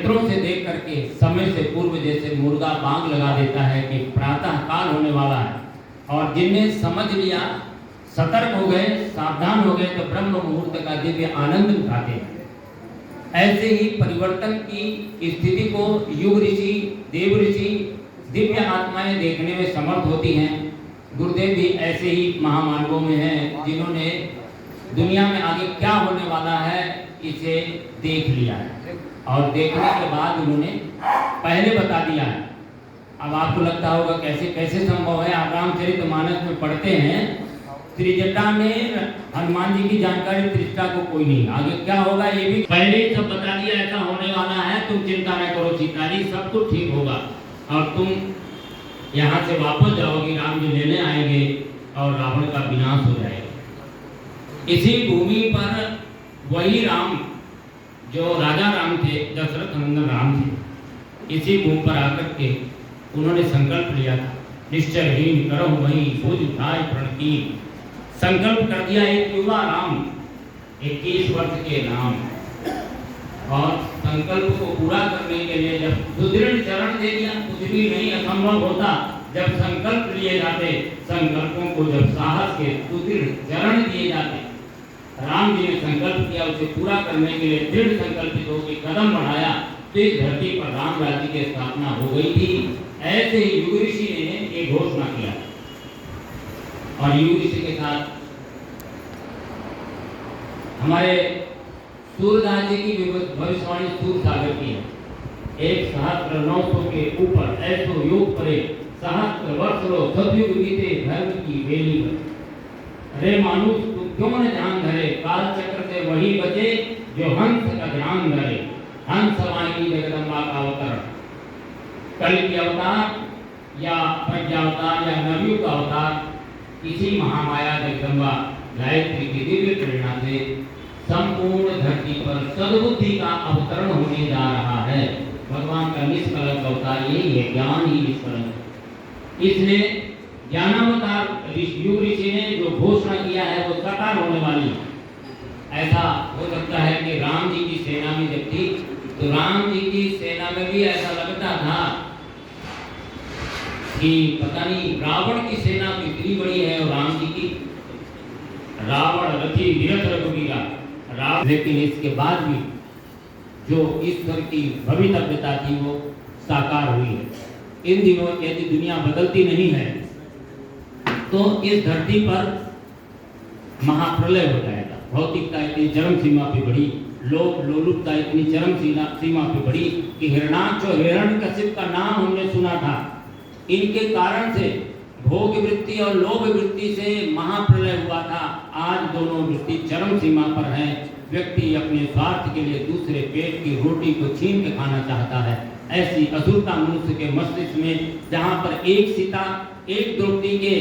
नेत्रों से देख करके समय से पूर्व जैसे मुर्गा बांग लगा देता है कि प्रातः काल होने वाला है, और जिनने समझ लिया, सतर्क हो गए, सावधान हो गए, तो ब्रह्म मुहूर्त का दिव्य आनंद उठाते हैं। ऐसे ही परिवर्तन की स्थिति को युग ऋषि, देव ऋषि, दिव्य आत्माएं देखने में समर्थ होती हैं। गुरुदेव भी ऐसे ही महामानवों में हैं जिन्होंने दुनिया में आगे क्या होने वाला है इसे देख लिया है, और देखने के बाद उन्होंने पहले बता दिया है। अब आपको लगता होगा कैसे कैसे संभव है। आप रामचरितमानस में पढ़ते हैं, त्रिजटा में हनुमान जी की जानकारी, त्रिजटा को कोई नहीं। आगे क्या होगा ये भी पहले ही सब बता दिया, ऐसा होने वाला है, तुम चिंता न करो सीता जी, सब कुछ ठीक होगा और तुम यहाँ से वापस जाओगी, राम जी लेने आएंगे और रावण का विनाश हो जाएगा। इसी भूमि पर वही राम जो राजा राम थे, दशरथ नंदन राम थे, इसी भूमि पर आकर के उन्होंने संकल्प लिया था, निश्चयहीन करहु वही भुज उठाए प्रण की। संकल्प कर दिया एक युवा राम, 21 वर्ष के राम, और संकल्प को पूरा करने के लिए जब सुदृढ़ चरण दे दिया, कुछ भी नहीं असंभव होता। जब संकल्प लिए जाते, संकल्पों को जब साहस के सुदृढ़ चरण दिए जाते, राम जी ने संकल्प किया, उसे पूरा करने के लिए दृढ़ संकल्पित होकर कदम बढ़ाया, तो इस धरती पर राम राज्य की स्थापना हो गई थी। ऐसे ही युग ऋषि ने एक घोषणा किया, और युग ऋषि के साथ हमारे सूर्यदास जी की भविष्यवाणी सूर्य सागर की है। 1,900 के ऊपर ऐसो योग परे, सहस्त्र वर्ष लो सतयुग बीते धर्म की बेली पर। अरे मानुष तू क्यों न ध्यान धरे, काल चक्र से वही बचे जो हंस का ध्यान धरे। हंस वाहिनी जगदम्बा का अवतरण, कल की अवतार या प्रज्ञावतार या नवयुग का अवतार, इसी महामाया जगदम्बा गायत्री की दिव्य प्रेरणा से संपूर्ण धरती पर सद्बुद्धि का अवतरण होने जा रहा है। भगवान का निष्कलंक अवतार यही है, ज्ञान ही निष्कलंक। इसलिए ज्ञानावतार युग ऋषि ने जो घोषणा किया है वो साकार होने वाली है। ऐसा हो सकता है कि राम जी की सेना में जब थी, तो राम जी की सेना में भी ऐसा लगता था कि पता नहीं रावण की सेना कितनी बड़ी है और राम जी की, रावण रथी विरथ रघुवीरा राम। लेकिन इसके बाद भी जो ईश्वर की भवितव्यता थी वो साकार हुई है। इन दिनों यदि दुनिया बदलती नहीं है तो इस धरती पर महाप्रलय हो जाएगा। भौतिकता इतनी चरम सीमा पे बढ़ी, लोभ लोलुपता इतनी चरम सीमा पे बढ़ी कि हिरणाक्ष और हिरण्यकशिप का नाम हमने सुना था। इनके कारण से भोग वृत्ति और लोभ वृत्ति से महाप्रलय हुआ था। आज दोनों वृत्ति चरम सीमा पर है। व्यक्ति अपने स्वार्थ के लिए दूसरे पेट की रोटी को छीन के खाना चाहता है। ऐसी असुरता मनुष्य के मस्तिष्क में, जहाँ पर एक सीता एक द्रौपदी के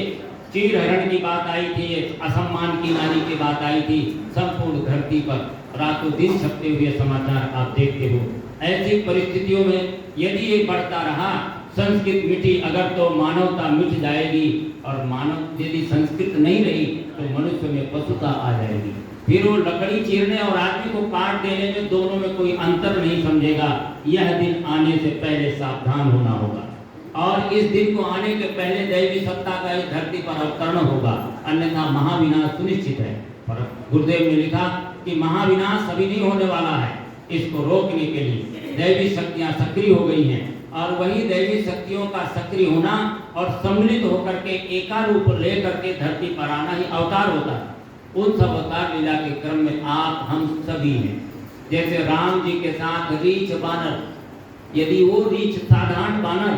चीर हरण की बात आई थी, असम्मान की नारी की बात आई थी, संपूर्ण धरती पर रातों दिन छपते हुए समाचार आप देखते हो। ऐसी परिस्थितियों में यदि ये बढ़ता रहा, संस्कृत मिटी अगर तो मानवता मिट जाएगी, और मानव यदि संस्कृत नहीं रही तो मनुष्य में पशुता आ जाएगी। फिर वो लकड़ी चीरने और आदमी को काट देने में दोनों में कोई अंतर नहीं समझेगा। यह दिन आने से पहले सावधान होना होगा, और इस दिन को आने के पहले दैवी सत्ता का इस धरती पर अवतरण होगा, अन्यथा महाविनाश सुनिश्चित है। और गुरुदेव ने लिखा कि महाविनाश अभी नहीं होने वाला है। इसको रोकने के लिए दैवी शक्तियां सक्रिय हो गई हैं, और वही दैवी शक्तियों का सक्रिय होना और सम्मिलित होकर के एकारूप लेकर के धरती पर आना ही अवतार होता है। उन सब अवतार लीला के क्रम में आप हम सभी हैं। जैसे राम जी के साथ रीछ बानर, यदि वो रीछ साधारण बानर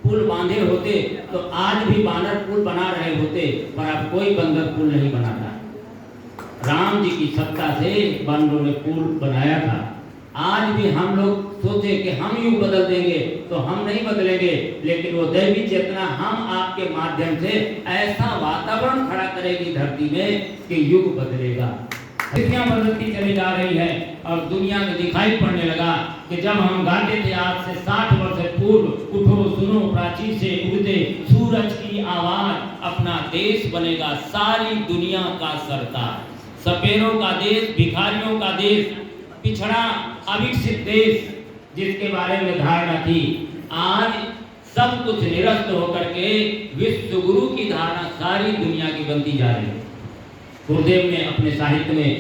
पुल बांधे होते तो आज भी बानर पुल बना रहे होते, पर अब कोई बंदर पुल नहीं बनाता। राम जी की सत्ता से बंदरों ने पुल बनाया था। आज भी हम लोग सोचे कि हम युग बदल देंगे, तो हम नहीं बदलेंगे, लेकिन वो दैवी चेतना हम आपके माध्यम से ऐसा वातावरण खड़ा करेगी धरती में कि युग बदलेगा। दुनिया बदलती चली जा रही है, और दुनिया में दिखाई पड़ने लगा कि जब हम गाते थे आज से 60 वर्ष पूर्व, उठो सुनो प्राची से उगते सूरज की आवाज, अपना देश बनेगा सारी दुनिया का सरदार। सपेरों का देश, भिखारियों का देश, पिछड़ा अविकसित देश, जिसके बारे में धारणा थी, आज सब कुछ निरस्त होकर के विश्व गुरु की धारणा सारी दुनिया की बनती जा रही है। गुरुदेव ने अपने साहित्य में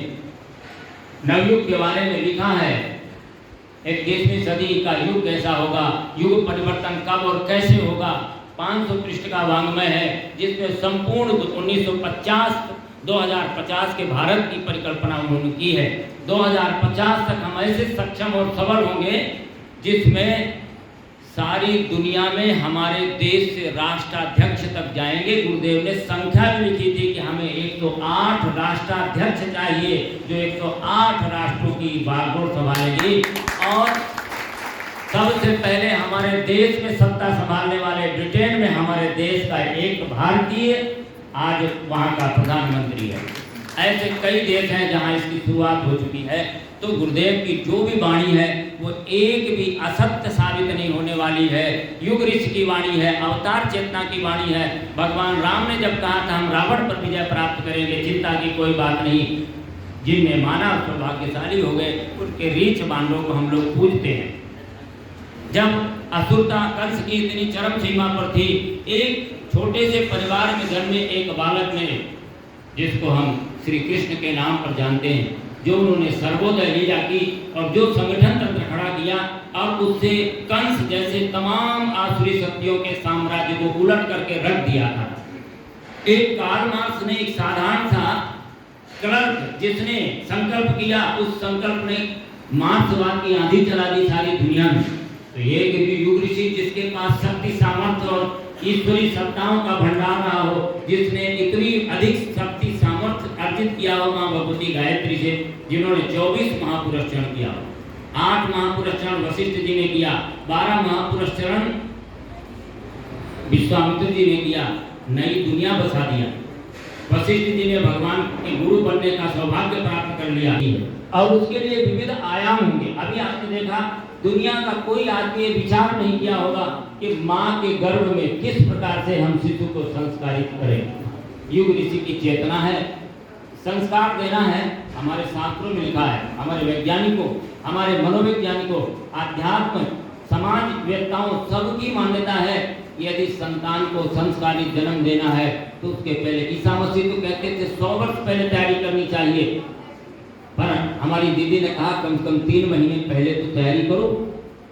नवयुग के बारे में लिखा है, 21वीं सदी का युग कैसा होगा, युग परिवर्तन कब और कैसे होगा। 500 पृष्ठ का वाङ्मय है जिसमें संपूर्ण 2050 के भारत की परिकल्पना उन्होंने की है। 2050 तक हम ऐसे सक्षम और सबल होंगे जिसमें सारी दुनिया में हमारे देश से राष्ट्राध्यक्ष तक जाएंगे। गुरुदेव ने संख्या भी लिखी थी कि हमें 108 राष्ट्राध्यक्ष चाहिए जो 108 राष्ट्रों की बागडोर संभालेंगी। और सबसे पहले हमारे देश में सत्ता संभालने वाले ब्रिटेन में हमारे देश का एक भारतीय आज वहाँ का प्रधानमंत्री है। ऐसे कई देश हैं जहाँ इसकी शुरुआत हो चुकी है। तो गुरुदेव की जो भी वाणी है वो एक भी असत्य साबित नहीं होने वाली है। युग ऋषि की वाणी है, अवतार चेतना की वाणी है। भगवान राम ने जब कहा था हम रावण पर विजय प्राप्त करेंगे, चिंता की कोई बात नहीं। जिनने माना सौभाग्यशाली हो गए, उनके रीछ बांधों को हम लोग पूजते हैं। जब असुरता कंस की इतनी चरम सीमा पर थी, एक छोटे से परिवार में जन्मे एक बालक ने, जिसको हम श्री कृष्ण के नाम पर जानते हैं, जो उन्होंने सर्वोदय लीला की और जो संगठन तंत्र खड़ा किया, अब उससे कंस जैसे तमाम आसुरी शक्तियों के साम्राज्य को उलट करके रख दिया था। एक कार्ल मार्क्स ने, एक साधारण सा क्लर्क जिसने संकल्प किया, उस संकल्प ने मार्क्सवाद की आंधी चला दी सारी दुनिया में। तो ये युग ऋषि जिसके पास शक्ति सामर्थ्य और ईश्वरी सत्ताओं का भंडार रहा हो, जिसने इतनी अधिक शक्ति सामर्थ्य अर्जित किया हो मां भगवती गायत्री से, जिन्होंने 24 महापुरुष चरण किया, 8 महापुरुष चरण वशिष्ठ जी ने किया, 12 महापुरुष चरण विश्वामित्र जी ने किया, नई दुनिया बसा दिया। वशिष्ठ जी ने भगवान के गुरु बनने का सौभाग्य प्राप्त कर लिया और उसके लिए विविध आयाम होंगे। अभी आपने देखा दुनिया का कोई आदमी विचार नहीं किया होगा कि माँ के गर्भ में किस प्रकार से हम शिशु को संस्कारित करें। युग ऋषि की चेतना है, संस्कार देना है। हमारे शास्त्रों में लिखा है, हमारे वैज्ञानिकों, हमारे मनोवैज्ञानिकों, आध्यात्म, समाज वेत्ताओं सबकी मान्यता है यदि संतान को संस्कारित जन्म देना है तो उसके पहले, ईसा मसीह तो कहते थे 100 वर्ष पहले तैयारी करनी चाहिए, पर हमारी दीदी ने कहा कम से कम 3 महीने पहले तो तैयारी करो।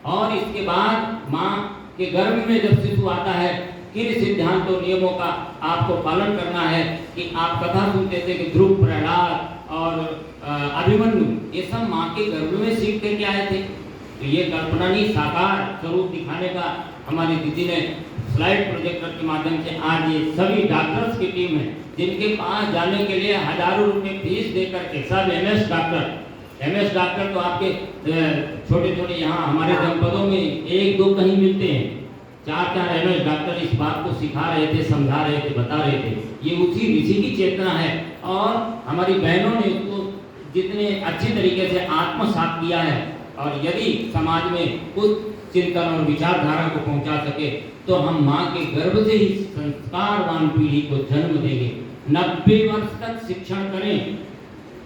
और इसके बाद माँ के गर्भ में जब शिशु आता है, किन सिद्धांतों नियमों का आपको पालन करना है कि आप कथा सुनते थे कि ध्रुव, प्रहलाद और अभिमन्यु ये सब माँ के गर्भ में सीख करके आए थे। तो ये कल्पना नहीं, साकार स्वरूप दिखाने का हमारी दीदी ने स्लाइड प्रोजेक्टर के माध्यम से आज ये सभी डॉक्टर्स की टीम है जिनके पास जाने के लिए हजारों रुपए फीस देकर के सब एमएस डॉक्टर तो आपके छोटे छोटे यहाँ हमारे जनपदों में 1-2 कहीं मिलते हैं, 4-4 एमएस डॉक्टर इस बात को सिखा रहे थे, समझा रहे थे, बता रहे थे। ये उसी ऋषि की चेतना है और हमारी बहनों ने उसको जितने अच्छी तरीके से आत्मसात किया है। और यदि समाज में कुछ चिंतन और विचारधारा को पहुंचा सके तो हम माँ के गर्भ से ही संस्कारवान पीढ़ी को जन्म देंगे। 90 वर्ष तक शिक्षण करें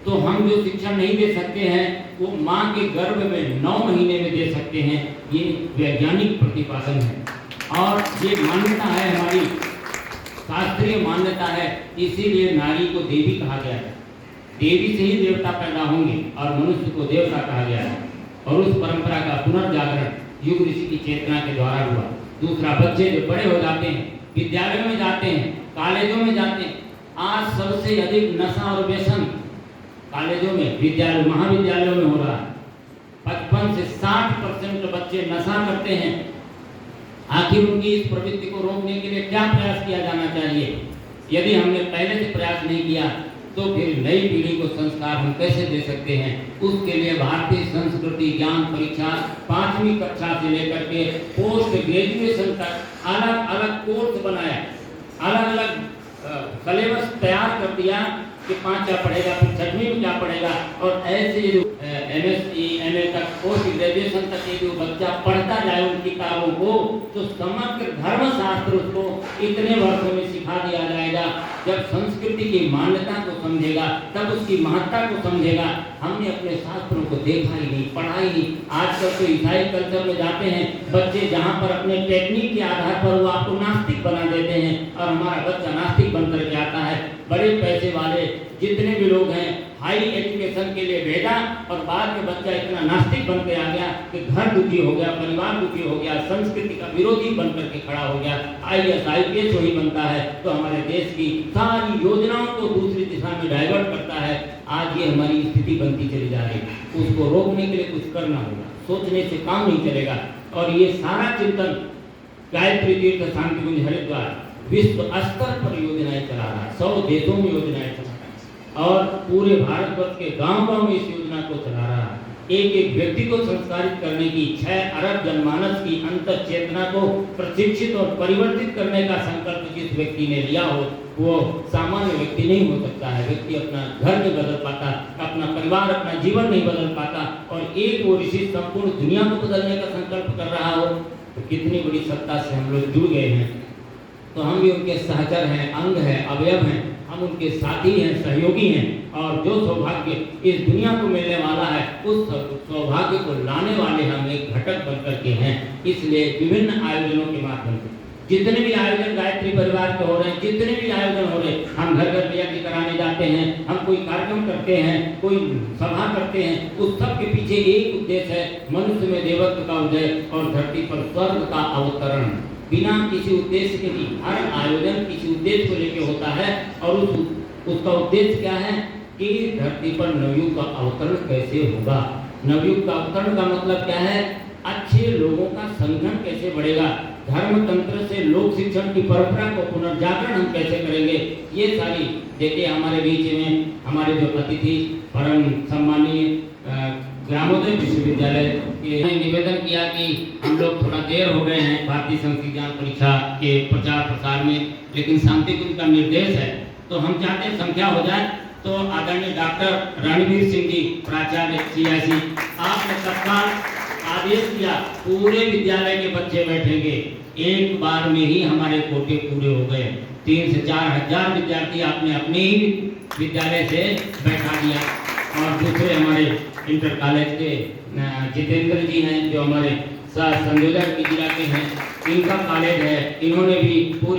तो हम जो शिक्षण नहीं दे सकते हैं वो माँ के गर्भ में 9 महीने में दे सकते हैं। ये वैज्ञानिक प्रतिपादन है और ये मान्यता है, हमारी शास्त्रीय मान्यता है। इसीलिए नारी को देवी कहा गया है, देवी से ही देवता पैदा होंगे और मनुष्य को देवता कहा गया है। और उस परंपरा का पुनर्जागरण युग ऋषि की चेतना के द्वारा हुआ। दूसरा, बच्चे जो बड़े हो जाते हैं, विद्यालयों में जाते हैं, कॉलेजों में जाते हैं, आज सबसे अधिक नशा और व्यसन कॉलेजों में, विद्यालय महाविद्यालयों में हो रहा है। 55 से 60% बच्चे नशा करते हैं। आखिर उनकी इस प्रवृत्ति को रोकने के लिए क्या प्रयास किया जाना चाहिए? यदि हमने पहले से प्रयास नहीं किया तो फिर नई पीढ़ी को संस्कार हम कैसे दे सकते हैं? उसके लिए भारतीय संस्कृति ज्ञान परीक्षा 5वीं कक्षा से लेकर के पोस्ट ग्रेजुएशन तक अलग अलग कोर्स बनाया, अलग अलग सिलेबस तैयार कर दिया कि 5 क्या पढ़ेगा, फिर 6वीं में क्या पढ़ेगा, और ऐसे जो MSc MA तक पोस्ट ग्रेजुएशन तक ये जो बच्चा पढ़ता जाए उन किताबों को, तो समग्र धर्मशास्त्र उसको इतने वर्षों में सिखा दिया जाएगा। जब संस्कृति की मान्यता को समझेगा तब उसकी महत्ता को समझेगा। हमने अपने शास्त्रों को देखा ही नहीं, पढ़ा ही नहीं। आजकल तो ईसाई कल्चर में जाते हैं बच्चे, जहाँ पर अपने टेक्निक के आधार पर वो आपको नास्तिक बना देते हैं, और हमारा बच्चा नास्तिक बनकर के आता है। बड़े पैसे वाले जितने भी लोग हैं हाई एजुकेशन के लिए भेजा, और बाद में बच्चा इतना नास्तिक बन के आ गया कि घर दुखी हो गया, परिवार दुखी हो गया, संस्कृति का विरोधी बनकर के खड़ा हो गया। IAS IPS वही बनता है, तो हमारे देश की सारी योजनाओं को दूसरी दिशा में डाइवर्ट करता है। आज ये हमारी स्थिति बनती चली जा रही है। उसको रोकने के लिए कुछ करना होगा, सोचने से काम नहीं चलेगा। और ये सारा चिंतन गायत्री तीर्थ शांति कुंज हरिद्वार विश्व स्तर पर योजनाएं चला रहा है, 100 देशों में योजनाएं चला रहा है, और पूरे भारतवर्ष के गांव-गांव में इस योजना को चला रहा है। एक एक व्यक्ति को संस्कारित करने की, 6 अरब जनमानस की अंतर चेतना को प्रशिक्षित और परिवर्तित करने का संकल्प जिस व्यक्ति ने लिया हो, वो सामान्य व्यक्ति नहीं हो सकता है। व्यक्ति अपना घर नहीं बदल पाता, अपना परिवार, अपना जीवन नहीं बदल पाता, और एक वो ऋषि संपूर्ण दुनिया को बदलने का संकल्प कर रहा हो, तो कितनी बड़ी सत्ता से हम लोग जुड़ गए हैं। तो हम भी उनके सहचर हैं, अंग हैं, अवयव हैं, हम उनके साथी हैं, सहयोगी हैं, और जो सौभाग्य इस दुनिया को मिलने वाला है उस सौभाग्य को लाने वाले हम एक घटक बनकर के हैं। इसलिए विभिन्न आयोजनों के माध्यम से जितने भी आयोजन गायत्री परिवार के हो रहे हैं, जितने भी आयोजन हो रहे हैं, हम घर घर यज्ञ कराने जाते हैं, हम कोई कार्यक्रम करते हैं, कोई सभा करते हैं, उस सब के पीछे एक उद्देश्य है, मनुष्य में देवत्व का उदय और धरती पर स्वर्ग का अवतरण। बिना किसी उद्देश्य के भी हर आयोजन किसी उद्देश्य को लेकर होता है, और उसका उद्देश्य क्या है कि धरती पर नवयुग का अवतरण कैसे होगा। नवयुग का अवतरण का मतलब क्या है? अच्छे लोगों का संगठन कैसे बढ़ेगा, धर्म तंत्र से लोक शिक्षण की परंपरा को पुनर्जागरण हम कैसे करेंगे। ये सारी देखिए हमारे बीच में हमारे जो अतिथि परम सम्मानीय ग्रामोदय विश्वविद्यालय के निवेदन किया कि हम लोग थोड़ा देर हो गए हैं भारतीय संस्कृत ज्ञान परीक्षा के प्रचार प्रसार में, लेकिन शांति कुंज का निर्देश है तो हम चाहते हैं संख्या हो जाए। तो आदरणीय डॉक्टर रणवीर सिंह जी, प्राचार्य CIC, आपने तत्काल आदेश दिया पूरे विद्यालय के बच्चे बैठेंगे। एक बार में ही हमारे कोटे पूरे हो गए, 3 से 4 हजार विद्यार्थी आपने अपने ही विद्यालय से बैठा दिया। और दूसरे हमारे इंटर कॉलेज के जितेंद्र जी हैं जो हमारे संयोजक जिला के हैं, इनका कॉलेज है, इन्होंने भी पूरी